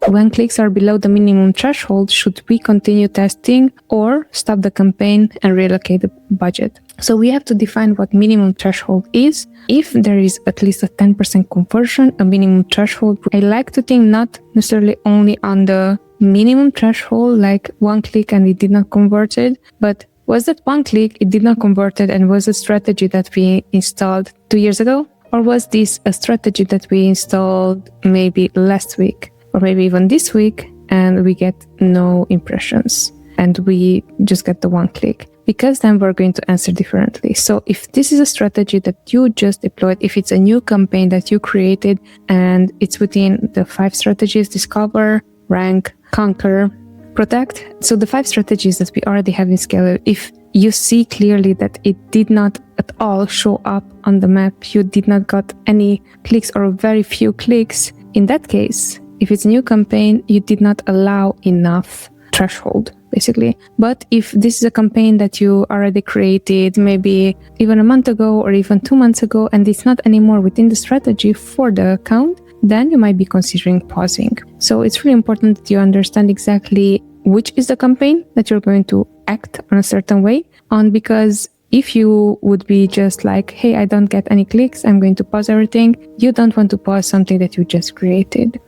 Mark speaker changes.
Speaker 1: When clicks are below the minimum threshold, should we continue testing or stop the campaign and reallocate the budget? So we have to define what minimum threshold is. If there is at least a 10% conversion, a minimum threshold, I like to think not necessarily only on the minimum threshold, like one click and it did not convert it, but was that one click, it did not convert it, and was a strategy that we installed 2 years ago? Or was this a strategy that we installed maybe last week or maybe even this week and we get no impressions and we just get the one click? Because then we're going to answer differently. So if this is a strategy that you just deployed, if it's a new campaign that you created and it's within the 5 strategies, discover, rank, conquer, protect. So the 5 strategies that we already have in Scale, if you see clearly that it did not at all show up on the map, you did not got any clicks or very few clicks, in that case, if it's a new campaign, you did not allow enough threshold, basically. But if this is a campaign that you already created maybe even a month ago or even 2 months ago, and it's not anymore within the strategy for the account, then you might be considering pausing. So it's really important that you understand exactly which is the campaign that you're going to act on a certain way on, because if you would be just like, hey, I don't get any clicks, I'm going to pause everything, you don't want to pause something that you just created.